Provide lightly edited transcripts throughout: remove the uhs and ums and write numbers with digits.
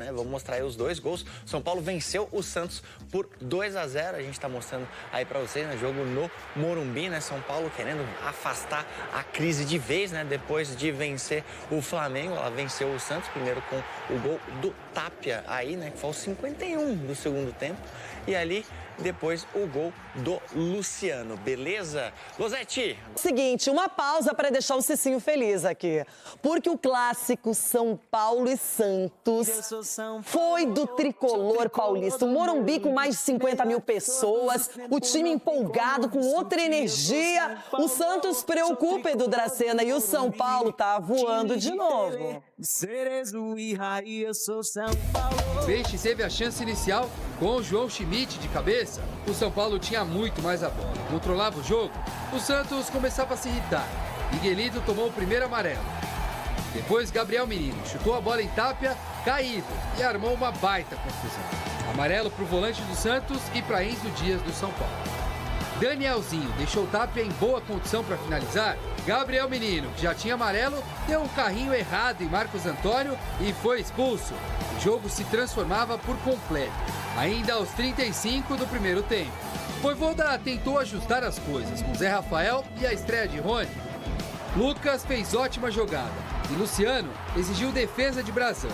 né? Vamos mostrar aí os 2 gols. São Paulo venceu o Santos por 2-0. A gente tá mostrando aí pra vocês, né? Jogo no Morumbi, né? São Paulo querendo afastar a crise de vez, né? Depois de vencer o Flamengo, ela venceu o Santos, primeiro com o gol do Tapia aí, né? Que foi aos 51 do segundo tempo. E ali, depois, o gol do Luciano, beleza? Losete! Seguinte, uma pausa para deixar o Cicinho feliz aqui. Porque o clássico São Paulo e Santos foi do tricolor paulista. O Morumbi com mais de 50 mil pessoas, o time empolgado, com outra energia. O Santos preocupa, Edu Dracena, e o São Paulo tá voando de novo. O Peixe teve a chance inicial com o João Schmidt de cabeça. O São Paulo tinha muito mais a bola, controlava o jogo. O Santos começava a se irritar. Miguelito tomou o primeiro amarelo. Depois Gabriel Menino chutou a bola em Tapia, caído, e armou uma baita confusão. Amarelo para o volante do Santos e para Enzo Dias do São Paulo. Danielzinho deixou o Tapia em boa condição para finalizar. Gabriel Menino, que já tinha amarelo, deu um carrinho errado em Marcos Antônio e foi expulso. O jogo se transformava por completo, ainda aos 35 do primeiro tempo. Vojvoda tentou ajustar as coisas com Zé Rafael e a estreia de Rony. Lucas fez ótima jogada e Luciano exigiu defesa de Brazão.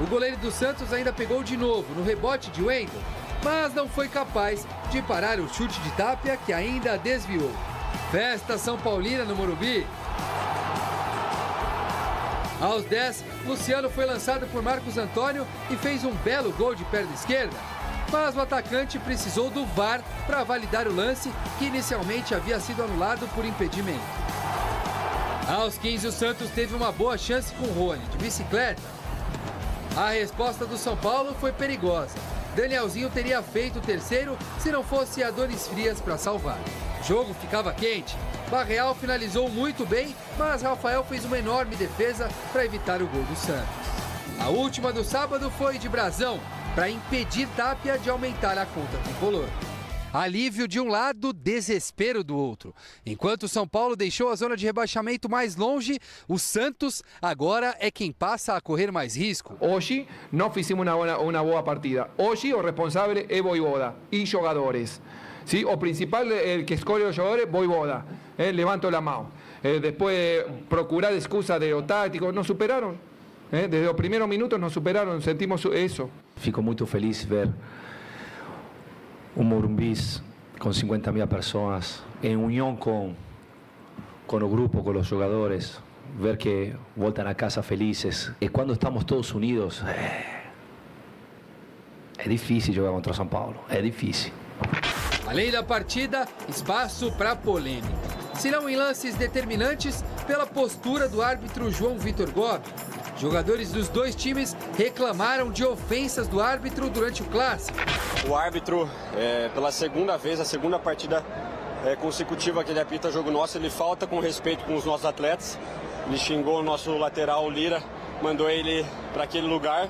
O goleiro do Santos ainda pegou de novo no rebote de Wendel, mas não foi capaz de parar o chute de Tapia, que ainda desviou. Festa São Paulina no Morumbi. Aos 10, Luciano foi lançado por Marcos Antônio e fez um belo gol de perna esquerda. Mas o atacante precisou do VAR para validar o lance, que inicialmente havia sido anulado por impedimento. Aos 15, o Santos teve uma boa chance com o Rony, de bicicleta. A resposta do São Paulo foi perigosa. Danielzinho teria feito o terceiro se não fosse a Dores Frias para salvar. O jogo ficava quente. Barreal finalizou muito bem, mas Rafael fez uma enorme defesa para evitar o gol do Santos. A última do sábado foi de Brazão, para impedir Tapia de aumentar a conta tricolor. Alívio de um lado, desespero do outro. Enquanto o São Paulo deixou a zona de rebaixamento mais longe, o Santos agora é quem passa a correr mais risco. Hoje não fizemos uma boa partida. Hoje o responsável é Vojvoda e jogadores. ¿Sí? O principal, el que escolhe os jogadores, Vojvoda. Levanto a mão. Depois, procurar excusa de lo táctico. Nos superaram. Desde os primeiros minutos nos superaram. Sentimos isso. Fico muito feliz ver un Morumbi con 50.000 personas, en unión con el grupo, con los jugadores, ver que voltan a casa felices. Y cuando estamos todos unidos, es difícil jugar contra São Paulo, é difícil. Além da partida, espaço para polêmica. Se não em lances determinantes, pela postura do árbitro João Vitor Gobi. Jogadores dos dois times reclamaram de ofensas do árbitro durante o clássico. O árbitro, pela segunda vez, a segunda partida consecutiva que ele apita jogo nosso, ele falta com respeito com os nossos atletas. Ele xingou o nosso lateral, o Lira, mandou ele para aquele lugar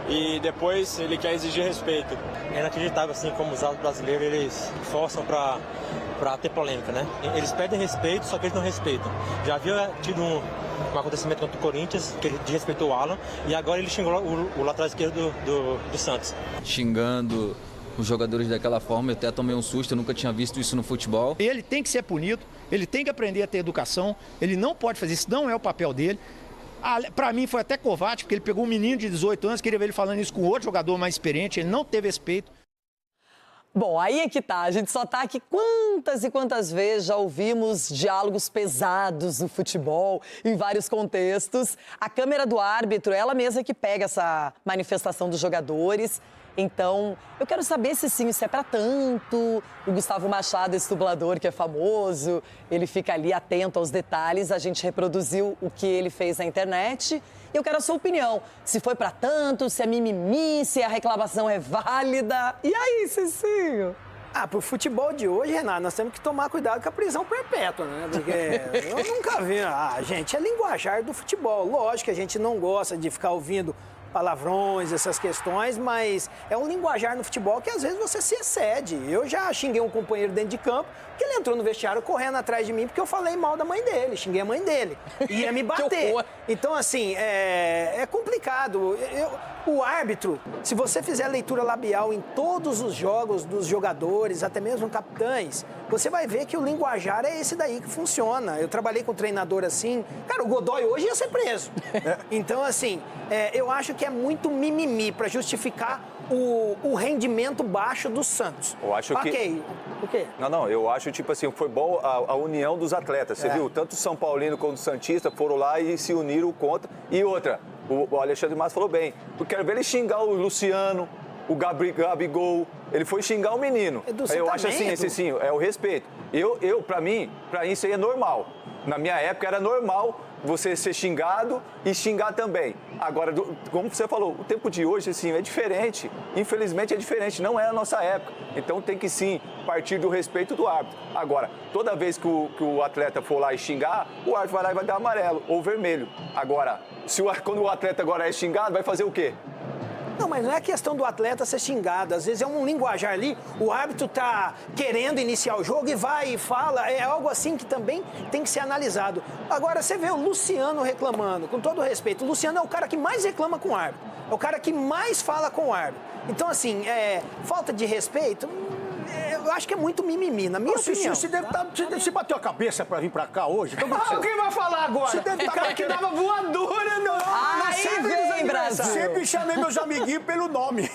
e depois ele quer exigir respeito. É inacreditável assim como os árbitros brasileiros eles forçam para ter polêmica, né? Eles pedem respeito, só que eles não respeitam. Já havia tido um acontecimento contra o Corinthians, que ele desrespeitou o Alan, e agora ele xingou o lateral esquerdo do Santos. Xingando os jogadores daquela forma, eu até tomei um susto, eu nunca tinha visto isso no futebol. Ele tem que ser punido, ele tem que aprender a ter educação, ele não pode fazer isso, não é o papel dele. Para mim foi até covarde, porque ele pegou um menino de 18 anos, queria ver ele falando isso com outro jogador mais experiente, ele não teve respeito. Bom, aí é que tá, a gente só tá aqui quantas e quantas vezes já ouvimos diálogos pesados no futebol, em vários contextos. A câmera do árbitro, ela mesma que pega essa manifestação dos jogadores. Então, eu quero saber se sim, se é pra tanto. O Gustavo Machado, esse dublador que é famoso, ele fica ali atento aos detalhes. A gente reproduziu o que ele fez na internet. Eu quero a sua opinião. Se foi pra tanto, se é mimimi, se a reclamação é válida. E aí, Cicinho? Pro futebol de hoje, Renato, nós temos que tomar cuidado com a prisão perpétua, né? Porque eu nunca vi. Gente, é linguajar do futebol. Lógico que a gente não gosta de ficar ouvindo palavrões, essas questões, mas é um linguajar no futebol que às vezes você se excede. Eu já xinguei um companheiro dentro de campo, que ele entrou no vestiário correndo atrás de mim porque eu falei mal da mãe dele, xinguei a mãe dele. E ia me bater. Então, assim, é complicado. O árbitro, se você fizer leitura labial em todos os jogos dos jogadores, até mesmo capitães, você vai ver que o linguajar é esse daí que funciona. Eu trabalhei com treinador assim. Cara, o Godoy hoje ia ser preso. Então, assim, eu acho que é muito mimimi para justificar o rendimento baixo do Santos. Eu acho que... O quê? Não, eu acho, tipo assim, foi bom a união dos atletas. Você viu? Tanto o São Paulino quanto o Santista foram lá e se uniram contra. E outra, o Alexandre Matos falou bem. Eu quero ver ele xingar o Luciano, o Gabigol. Ele foi xingar o menino. Eu acho assim, esse sim, é o respeito. Pra mim, isso aí é normal. Na minha época era normal você ser xingado e xingar também. Agora, como você falou, o tempo de hoje, assim, é diferente. Infelizmente é diferente, não é a nossa época. Então tem que sim partir do respeito do árbitro. Agora, toda vez que o atleta for lá e xingar, o árbitro vai lá e vai dar amarelo ou vermelho. Agora, quando o atleta agora é xingado, vai fazer o quê? Não, mas não é questão do atleta ser xingado. Às vezes é um linguajar ali, o árbitro tá querendo iniciar o jogo e vai e fala. É algo assim que também tem que ser analisado. Agora, você vê o Luciano reclamando, com todo respeito. O Luciano é o cara que mais reclama com o árbitro. É o cara que mais fala com o árbitro. Então, assim, falta de respeito... Eu acho que é muito mimimi, na minha opinião. Você deve bateu a cabeça pra vir pra cá hoje. Então, quem vai falar agora? Você deve o cara que dava voadora vem, Brasil. Sempre chamei meus amiguinhos pelo nome.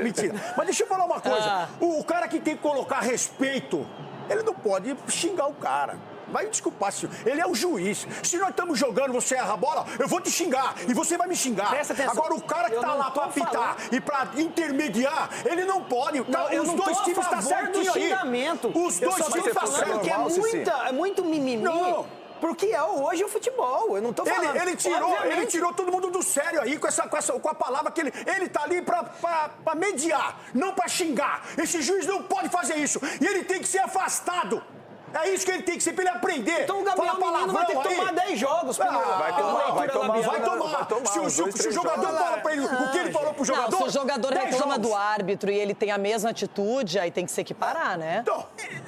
Mentira. Mas deixa eu falar uma coisa. O cara que tem que colocar respeito, ele não pode xingar o cara. Vai desculpar, senhor. Ele é o juiz. Se nós estamos jogando, você erra a bola, eu vou te xingar. E você vai me xingar. Presta atenção. Agora, o cara que tá lá pra apitar e pra intermediar, ele não pode. Os dois times estão certinho aí. Os dois times estão falando que é muito mimimi. Não. Porque é hoje o futebol, eu não tô falando. Ele tirou todo mundo do sério aí com a palavra que ele tá ali pra mediar, não pra xingar. Esse juiz não pode fazer isso. E ele tem que ser afastado. É isso que ele tem que ser pra ele aprender. Então o Gabriel Menino vai ter que tomar 10 jogos. Vai tomar. Se o jogador fala pra ele o que ele falou pro jogador... Não, se o jogador reclama do árbitro e ele tem a mesma atitude, aí tem que se equiparar, né?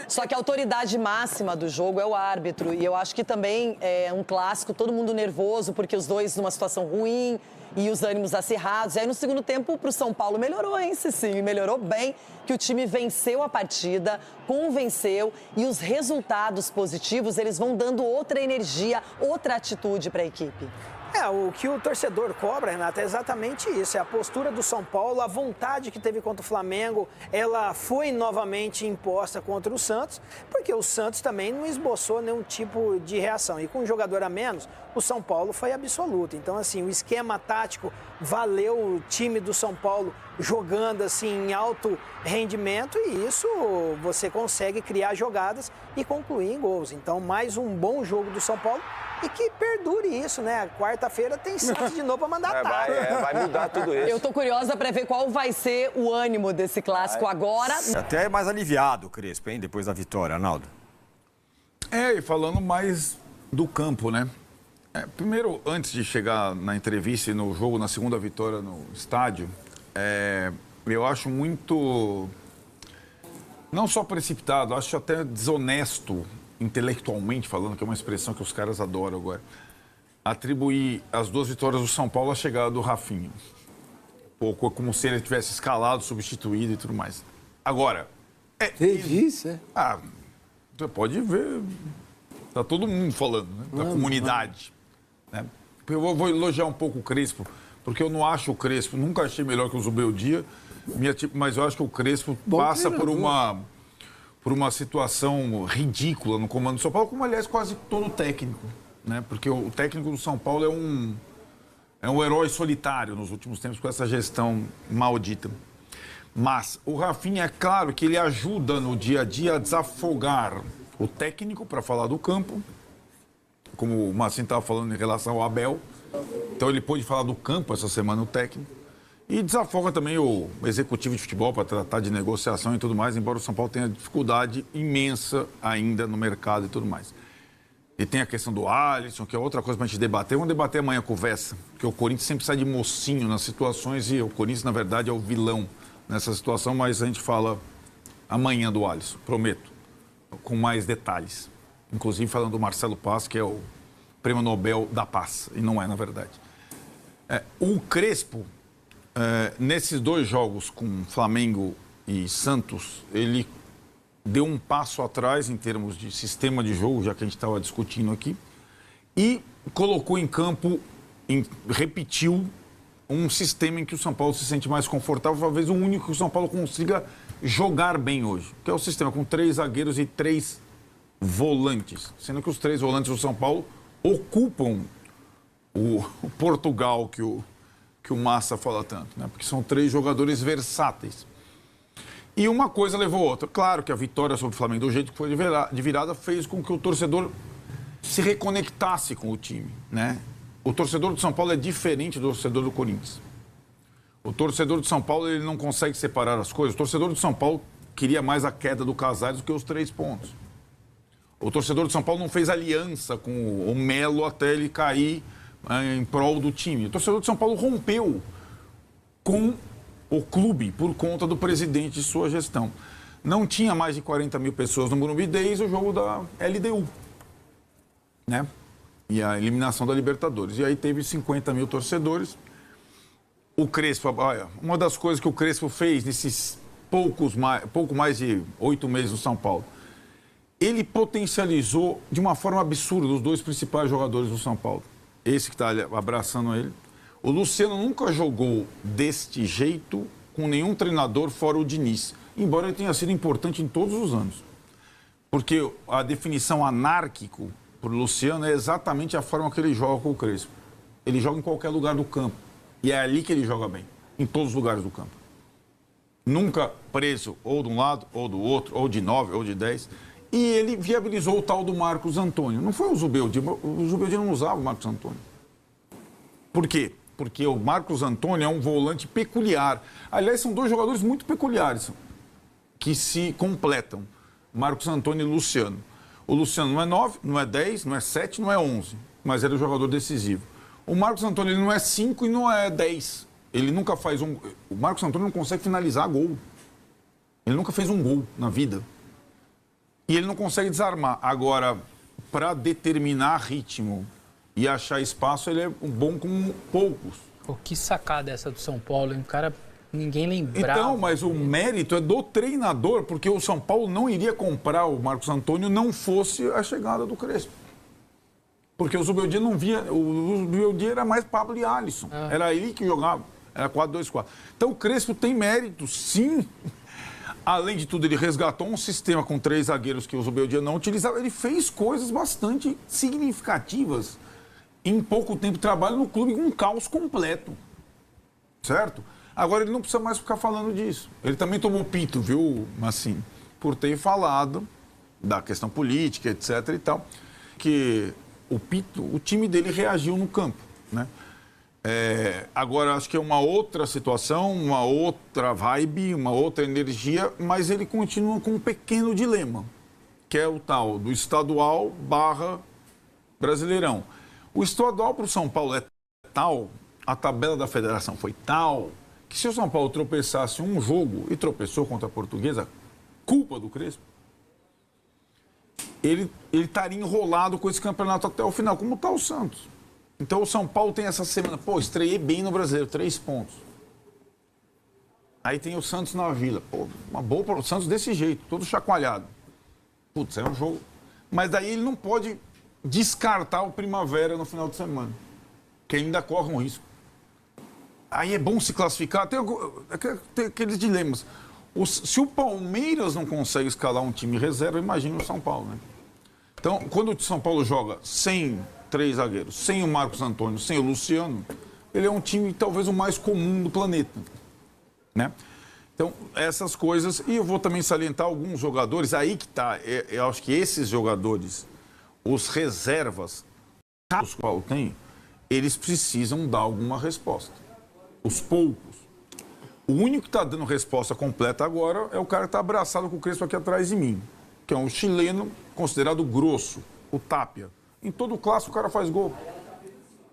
Só que a autoridade máxima do jogo é o árbitro. E eu acho que também é um clássico, todo mundo nervoso, porque os dois numa situação ruim... E os ânimos acirrados. E aí, no segundo tempo, pro São Paulo melhorou, hein, Cicinho? Melhorou bem, que o time venceu a partida, convenceu. E os resultados positivos, eles vão dando outra energia, outra atitude para a equipe. O que o torcedor cobra, Renata, é exatamente isso. É a postura do São Paulo, a vontade que teve contra o Flamengo, ela foi novamente imposta contra o Santos, porque o Santos também não esboçou nenhum tipo de reação. E com um jogador a menos, o São Paulo foi absoluto. Então, assim, o esquema tático valeu o time do São Paulo jogando, assim, em alto rendimento, e isso você consegue criar jogadas e concluir em gols. Então, mais um bom jogo do São Paulo. E que perdure isso, né? Quarta-feira tem Santos de novo pra mandar vai mudar tudo isso. Eu tô curiosa pra ver qual vai ser o ânimo desse clássico agora. Até é mais aliviado o Crespo, hein? Depois da vitória, Arnaldo. E falando mais do campo, né? Primeiro, antes de chegar na entrevista e no jogo, na segunda vitória no estádio, eu acho muito... Não só precipitado, acho até desonesto, intelectualmente falando, que é uma expressão que os caras adoram agora, atribuir as duas vitórias do São Paulo à chegada do Rafinha. Pouco como se ele tivesse escalado, substituído e tudo mais. Agora... isso, você pode ver... Tá todo mundo falando, né? Da comunidade. Né? Eu vou elogiar um pouco o Crespo, porque eu não acho o Crespo, nunca achei melhor que o Zubeldia, mas eu acho que o Crespo passa por uma situação ridícula no comando do São Paulo, como, aliás, quase todo técnico. Né? Porque o técnico do São Paulo é um herói solitário nos últimos tempos com essa gestão maldita. Mas o Rafinha, é claro que ele ajuda no dia a dia a desafogar o técnico para falar do campo, como o Marcinho estava falando em relação ao Abel. Então ele pôde falar do campo essa semana, o técnico. E desafoga também o executivo de futebol para tratar de negociação e tudo mais, embora o São Paulo tenha dificuldade imensa ainda no mercado e tudo mais. E tem a questão do Alisson, que é outra coisa para a gente debater. Vamos debater amanhã com o Vessa, porque o Corinthians sempre sai de mocinho nas situações e o Corinthians, na verdade, é o vilão nessa situação, mas a gente fala amanhã do Alisson, prometo, com mais detalhes. Inclusive falando do Marcelo Paz, que é o Prêmio Nobel da Paz, e não é, na verdade. O Crespo, nesses 2 jogos com Flamengo e Santos, ele deu um passo atrás em termos de sistema de jogo, já que a gente estava discutindo aqui, e colocou em campo, repetiu um sistema em que o São Paulo se sente mais confortável, talvez o único que o São Paulo consiga jogar bem hoje, que é o sistema com 3 zagueiros e 3 volantes, sendo que os 3 volantes do São Paulo ocupam o Portugal que o Massa fala tanto, né? Porque são 3 jogadores versáteis. E uma coisa levou a outra. Claro que a vitória sobre o Flamengo, do jeito que foi de virada, fez com que o torcedor se reconectasse com o time, né? O torcedor do São Paulo é diferente do torcedor do Corinthians. O torcedor do São Paulo, ele não consegue separar as coisas. O torcedor do São Paulo queria mais a queda do Casares do que os 3 pontos. O torcedor do São Paulo não fez aliança com o Melo até ele cair em prol do time. O torcedor do São Paulo rompeu com o clube por conta do presidente e sua gestão. Não tinha mais de 40 mil pessoas no Morumbi desde o jogo da LDU, né? E a eliminação da Libertadores. E aí teve 50 mil torcedores. O Crespo, olha, uma das coisas que o Crespo fez nesses pouco mais de 8 meses no São Paulo, ele potencializou de uma forma absurda os 2 principais jogadores do São Paulo. Esse que está abraçando ele. O Luciano nunca jogou deste jeito com nenhum treinador fora o Diniz, embora ele tenha sido importante em todos os anos. Porque a definição anárquico para o Luciano é exatamente a forma que ele joga com o Crespo. Ele joga em qualquer lugar do campo. E é ali que ele joga bem, em todos os lugares do campo. Nunca preso ou de um lado, ou do outro, ou de 9, ou de 10. E ele viabilizou o tal do Marcos Antônio. Não foi o Zubeldia. O Zubeldia não usava o Marcos Antônio. Por quê? Porque o Marcos Antônio é um volante peculiar. Aliás, são 2 jogadores muito peculiares que se completam. Marcos Antônio e Luciano. O Luciano não é 9, não é 10, não é 7, não é 11, mas ele é um jogador decisivo. O Marcos Antônio ele não é 5 e não é 10. Ele nunca faz um... O Marcos Antônio não consegue finalizar gol. Ele nunca fez um gol na vida. E ele não consegue desarmar. Agora, para determinar ritmo e achar espaço, ele é bom com poucos. Pô, que sacada essa do São Paulo, hein? O cara, ninguém lembrava. Então, mas o mérito é do treinador, porque o São Paulo não iria comprar o Marcos Antônio não fosse a chegada do Crespo. Porque o Zubeldia não via... O Zubeldia era mais Pablo e Alisson. Era ele que jogava. Era 4-2-4. Então, o Crespo tem mérito, sim. Além de tudo, ele resgatou um sistema com 3 zagueiros que o Zubeldia não utilizava. Ele fez coisas bastante significativas em pouco tempo de trabalho no clube com um caos completo. Certo? Agora, ele não precisa mais ficar falando disso. Ele também tomou pito, viu, assim, por ter falado da questão política, etc. e tal, que o time dele reagiu no campo, né? Agora, acho que é uma outra situação, uma outra vibe, uma outra energia, mas ele continua com um pequeno dilema, que é o tal do estadual / Brasileirão. O estadual para o São Paulo é tal, a tabela da federação foi tal, que se o São Paulo tropeçasse um jogo e tropeçou contra a Portuguesa, culpa do Crespo, ele estaria enrolado com esse campeonato até o final, como está o Santos. Então o São Paulo tem essa semana, estreiei bem no Brasileiro, 3 pontos. Aí tem o Santos na Vila, uma boa para o Santos desse jeito, todo chacoalhado. Putz, é um jogo. Mas daí ele não pode descartar o Primavera no final de semana, que ainda corre um risco. Aí é bom se classificar, tem aqueles dilemas. Se o Palmeiras não consegue escalar um time reserva, imagina o São Paulo, né? Então, quando o São Paulo joga sem 3 zagueiros, sem o Marcos Antônio, sem o Luciano, ele é um time talvez o mais comum do planeta, né? Então, essas coisas, e eu vou também salientar alguns jogadores, aí que tá, eu acho que esses jogadores, os reservas, os que o Paulo tem, eles precisam dar alguma resposta. Os poucos. O único que está dando resposta completa agora é o cara que está abraçado com o Crespo aqui atrás de mim, que é um chileno considerado grosso, o Tapia. Em todo clássico o cara faz gol.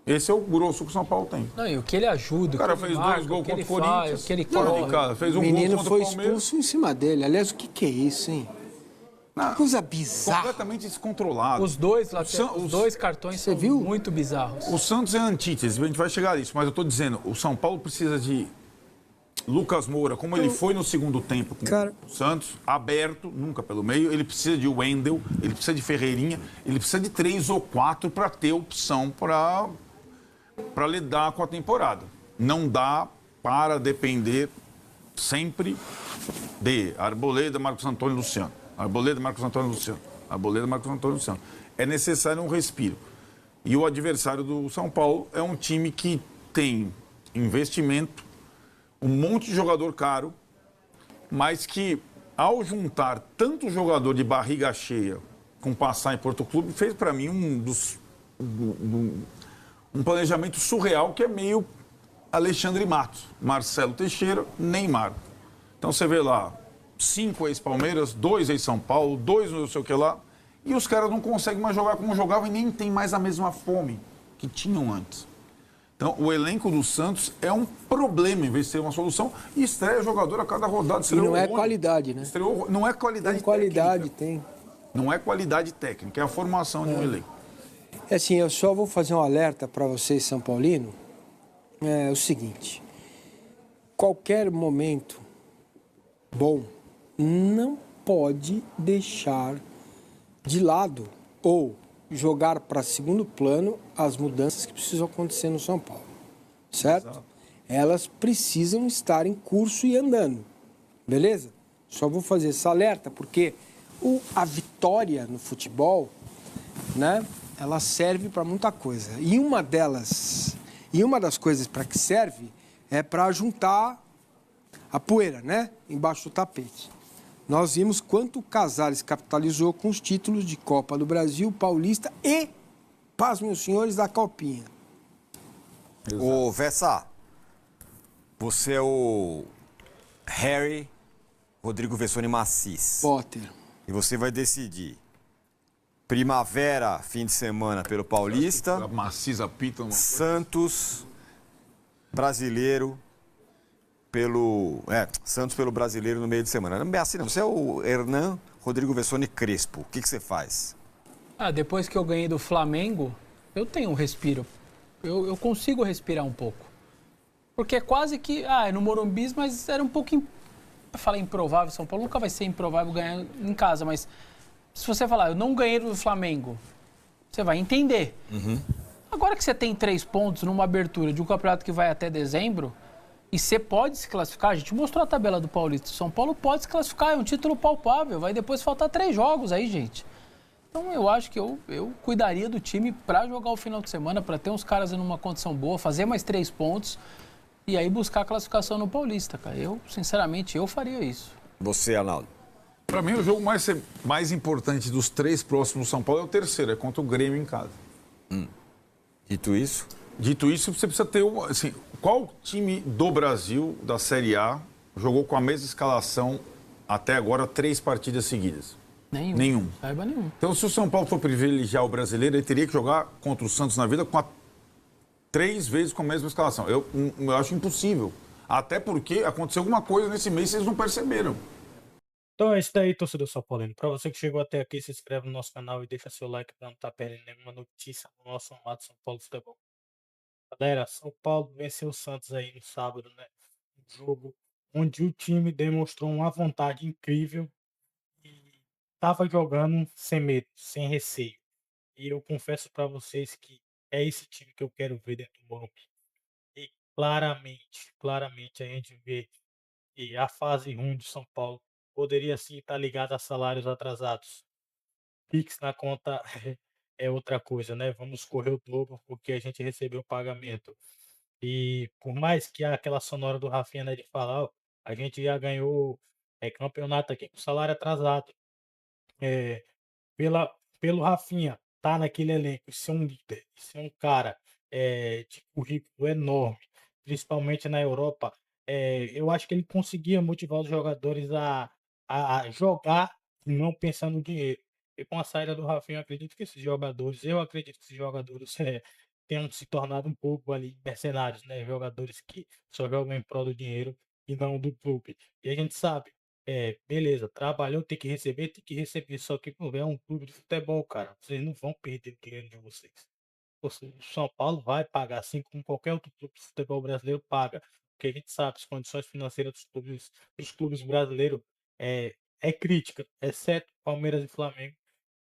Esse é o grosso que o São Paulo tem. Não, e o que ele ajuda, O cara que ele fez marca, 2 gols o que ele contra o Corinthians. faz, o que ele fora de corre. casa, fez O um menino gol foi contra o Palmeiras. expulso em cima dele. Aliás, o que é isso, hein? Que coisa bizarra. Completamente descontrolado. Os dois cartões são muito bizarros. O Santos é antítese, a gente vai chegar nisso, mas eu tô dizendo, o São Paulo precisa de Lucas Moura, como ele foi no segundo tempo com o Santos, aberto, nunca pelo meio, ele precisa de Wendel, ele precisa de Ferreirinha, ele precisa de 3 ou 4 para ter opção para lidar com a temporada. Não dá para depender sempre de Arboleda, Marcos Antônio e Luciano. Arboleda, Marcos Antônio e Luciano. Arboleda, Marcos Antônio e Luciano. É necessário um respiro. E o adversário do São Paulo é um time que tem investimento, um monte de jogador caro, mas que, ao juntar tanto jogador de barriga cheia com passar em Porto Clube, fez para mim um planejamento surreal que é meio Alexandre Matos, Marcelo Teixeira, Neymar. Então você vê lá, 5 ex-Palmeiras, 2 ex-São Paulo, 2 não sei o que lá, e os caras não conseguem mais jogar como jogavam e nem tem mais a mesma fome que tinham antes. Então, o elenco do Santos é um problema, em vez de ser uma solução, e estreia jogador a cada rodada. E não é qualidade, né? Não é qualidade técnica. Não é qualidade técnica, é a formação de um elenco. É assim, eu só vou fazer um alerta para vocês, São Paulino. É o seguinte, qualquer momento bom não pode deixar de lado ou jogar para segundo plano as mudanças que precisam acontecer no São Paulo, certo? Exato. Elas precisam estar em curso e andando, beleza? Só vou fazer esse alerta porque a vitória no futebol, né, ela serve para muita coisa. E uma das coisas para que serve é para juntar a poeira, né, embaixo do tapete. Nós vimos quanto o Casares capitalizou com os títulos de Copa do Brasil, Paulista e, pasmem os senhores, da Copinha. Ô, Vessa, você é o Harry Rodrigo Vessone Macis. Potter. E você vai decidir Primavera, fim de semana, pelo Paulista. Macis apita Santos, Brasileiro, Santos pelo Brasileiro no meio de semana. Não é assim, não. Você é o Hernan Rodrigo Vessone Crespo. O que você faz? Depois que eu ganhei do Flamengo, eu tenho um respiro. Eu consigo respirar um pouco. Porque é quase que... é no Morumbi, mas era um pouco... Eu falei improvável, São Paulo nunca vai ser improvável ganhar em casa, mas se você falar, eu não ganhei do Flamengo, você vai entender. Uhum. Agora que você tem 3 pontos numa abertura de um campeonato que vai até dezembro, e você pode se classificar, a gente mostrou a tabela do Paulista, São Paulo pode se classificar, é um título palpável, vai depois faltar 3 jogos aí, gente. Então eu acho que eu cuidaria do time para jogar o final de semana, para ter uns caras numa condição boa, fazer mais 3 pontos e aí buscar a classificação no Paulista, cara. Sinceramente, eu faria isso. Você, Arnaldo? Para mim, o jogo mais importante dos 3 próximos do São Paulo é o terceiro, é contra o Grêmio em casa. Dito isso? Dito isso, você precisa ter assim, qual time do Brasil, da Série A, jogou com a mesma escalação até agora 3 partidas seguidas? Nenhum. Saiba nenhum. Então, se o São Paulo for privilegiar o brasileiro, ele teria que jogar contra o Santos na vida 3 vezes com a mesma escalação. Eu acho impossível. Até porque aconteceu alguma coisa nesse mês e vocês não perceberam. Então é isso daí, torcedor São Paulino. Para você que chegou até aqui, se inscreve no nosso canal e deixa seu like para não estar perdendo nenhuma notícia do nosso amado São Paulo Futebol. Galera, São Paulo venceu o Santos aí no sábado, né? Um jogo onde o time demonstrou uma vontade incrível e estava jogando sem medo, sem receio. E eu confesso para vocês que é esse time que eu quero ver dentro do Morumbi. E claramente a gente vê que a fase ruim de São Paulo poderia sim estar ligada a salários atrasados. Pix na conta é outra coisa, né? Vamos correr o dobro porque a gente recebeu o pagamento. E por mais que aquela sonora do Rafinha, né, de falar, ó, a gente já ganhou campeonato aqui com salário atrasado. Pelo Rafinha tá naquele elenco, ser um líder, ser um cara de currículo enorme, principalmente na Europa, eu acho que ele conseguia motivar os jogadores a jogar e não pensar no dinheiro. E com a saída do Rafinha, eu acredito que esses jogadores tenham se tornado um pouco ali mercenários, né? Jogadores que só jogam em prol do dinheiro e não do clube. E a gente sabe, beleza, trabalhou, tem que receber, só que pô, é um clube de futebol, cara. Vocês não vão perder o dinheiro de vocês. O São Paulo vai pagar, assim como qualquer outro clube de futebol brasileiro paga. Porque a gente sabe, as condições financeiras dos clubes brasileiros é crítica, exceto Palmeiras e Flamengo,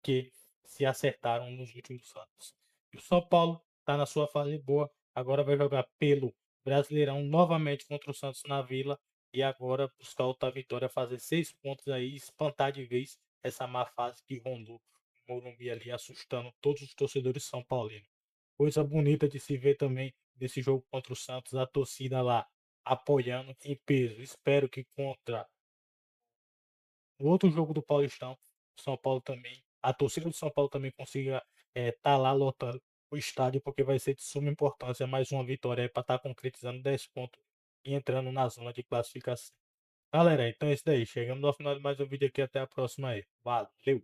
que se acertaram nos últimos anos. E o São Paulo está na sua fase boa, agora vai jogar pelo Brasileirão novamente contra o Santos na Vila e agora buscar outra vitória, fazer 6 pontos aí, espantar de vez essa má fase que rondou o Morumbi ali, assustando todos os torcedores são paulinos. Coisa bonita de se ver também nesse jogo contra o Santos, a torcida lá apoiando em peso. Espero que contra o outro jogo do Paulistão, São Paulo também, a torcida do São Paulo também consiga tá lá lotando o estádio, porque vai ser de suma importância mais uma vitória para estar concretizando 10 pontos e entrando na zona de classificação. Galera, então é isso daí. Chegamos ao final de mais um vídeo aqui. Até a próxima aí. Valeu!